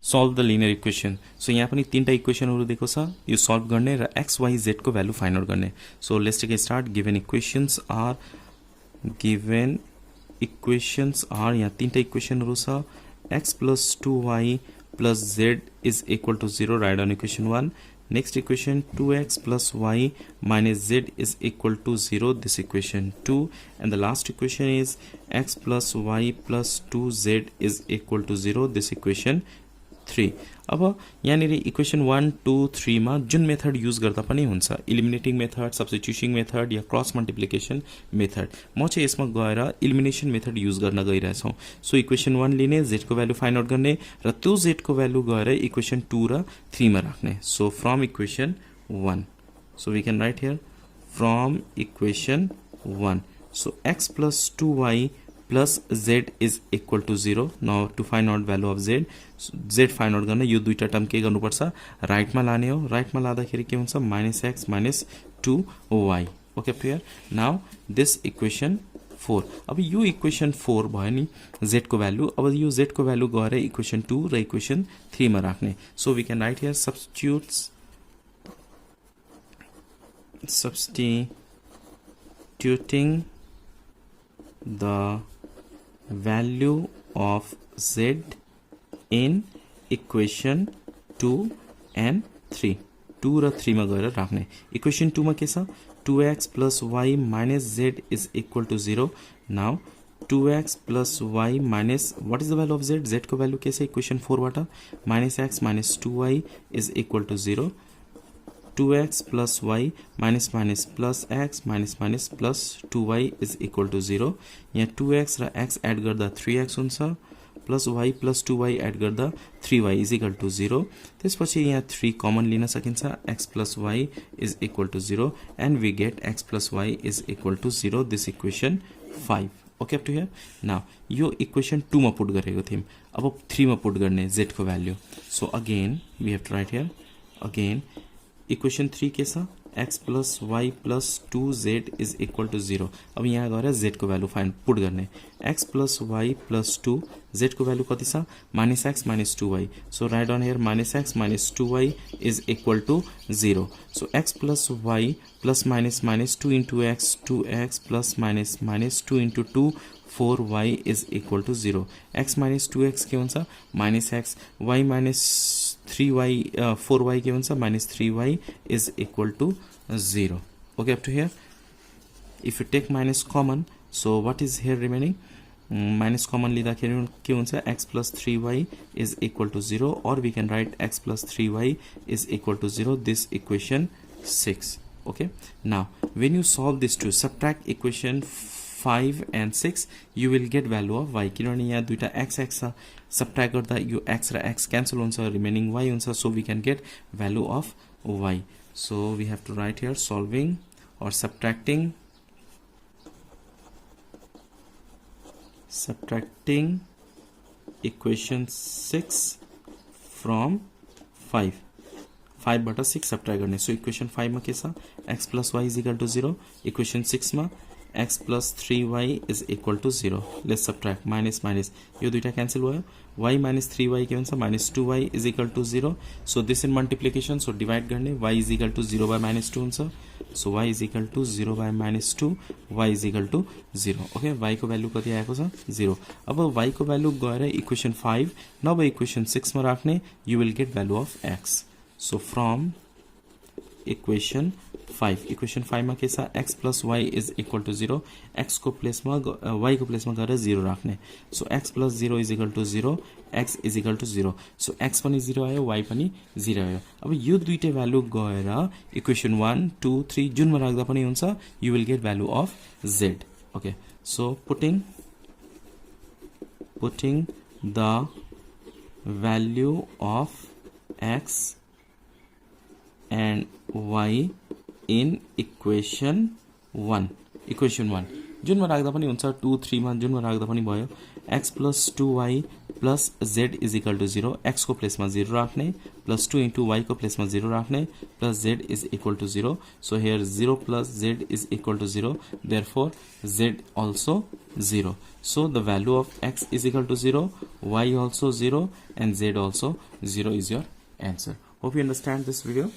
solve the linear equation. So यहाँ पनि तीनटा इक्वेशनहरु दिएको छ, यो सल्भ गर्ने र x y z को भ्यालु फाइन्ड आउट गर्ने. So let's take a start. Given equations are यहाँ तीनटा इक्वेशनहरु छ. x plus 2y plus z is equal to 0. Write down equation 1. Next equation 2x plus y minus z is equal to 0. This equation 2. And the last equation is x plus y plus 2z is equal to 0. This equation 3. अब यहाँनिर equation 1 2 3 मा जुन method use गर्दा पनि हुन्छ, इलिमिनेटिङ method, substitution method या cross multiplication method, म चाहिँ यसमा गएर इलिमिनेसन मेथड युज गर्न गइरहेछौं. सो इक्वेशन 1 लिने, z को भ्यालु फाइन्ड आउट गर्ने र त्यो z को भ्यालु गएर इक्वेशन 2 र 3 मा राख्ने. So from equation 1, so we can write here from equation 1. So x plus 2y plus z is equal to 0. Now to find out value of z, z find out गर्न यो दुईटा term के गर्नुपर्छ, right मा लाने हो. Right मा लादाखेरि के हुन्छ, -x minus 2y. Okay clear. Now this equation 4. अब यो इक्वेशन 4 भयो नि z को भ्यालु. अब यो z को भ्यालु गएर इक्वेशन 2 र इक्वेशन 3 मा राख्ने. So we can write here substituting the value of z in equation 2 and 3. 2 र 3 मा गएर राख्ने. इक्वेशन 2 मा के छ, 2x plus y minus z is equal to 0. Now 2x plus y minus what is the value of z? z को value के छ इक्वेशन 4 बाट, -x minus 2y is equal to 0. 2x plus y minus minus plus x minus minus plus 2y is equal to 0. यहाँ 2x र x add गर्दा 3x हुन्छ, plus y plus 2y add गर्दा 3y is equal to 0. त्यसपछि यहाँ 3 common लिन सकिन्छ, x plus y is equal to 0 and we get x plus y is equal to 0. This equation 5. Okay up to here. Now यो equation 2 मा put गरेको थियौं, अब 3 मा पुट गर्ने z को value. So again we have to write here again equation 3 के छ, x plus y plus 2z is equal to 0. अब यहाँ गएर z को भ्यालु फाइन्ड पुट गर्ने. x plus y plus 2, z को भ्यालु कति छ, -x minus 2y. So write down here -x minus 2y is equal to 0. So x plus y plus minus minus 2 into x, 2x plus minus minus 2 into 2, 4y is equal to 0. x minus 2x के हुन्छ, -x, y minus 3y 4y के हुन्छ, -3y is equal to 0. Okay up to here. If you take minus common, so what is here remaining, minus common लिँदाखेरि के हुन्छ, x plus 3y is equal to 0, or we can write x plus 3y is equal to 0. This equation 6. Okay. Now when you solve this to subtract equation 5 and 6, you will get value of y. किनभने यहाँ दुईटा x x छ, subtract गर्दा यो x र x cancel हुन्छ, remaining y हुन्छ. So we can get value of y. So we have to write here solving or subtracting equation 6 from 5. 5 बाट 6 सब्ट्र्याक्ट गर्ने. सो इक्वेशन 5 मा के छ, x plus y is equal to 0. Equation 6 मा x plus 3y is equal to 0. Let's subtract minus minus, यो दुईटा cancel भयो. y minus 3y के हुन्छ, minus 2y is equal to 0. So this in multiplication, so divide गर्ने, y is equal to 0 by minus 2 हुन्छ. So y is equal to 0 by minus 2, y is equal to 0. Okay, y को value कति आएको छ, 0. अब y को value गएर equation 5 नभए इक्वेशन 6 मा राख्ने, you will get value of x. So from equation 5, equation 5 मा के छ, x plus y is equal to 0. x को प्लेसमा y को प्लेसमा गएर 0 राख्ने. So x plus 0 is equal to 0, x is equal to 0. So x पनि 0 आयो, y पनि 0 आयो. अब यो दुईटै भ्यालु गएर इक्वेशन 1 2 3 जुनमा राख्दा पनि हुन्छ, you will get value of z. Okay, so putting the value of x and y in equation 1. जुनमा राख्दा पनि हुन्छ 2 3 मा जुनमा राख्दा पनि भयो x + 2y + z = 0 x को प्लेसमा 0 राख्ने + 2 * y को प्लेसमा 0 राख्ने + z = 0 so here 0 + z = 0 therefore z also 0 so the value of x = 0 y also 0 and z also 0 is your answer. Hope you understand this video.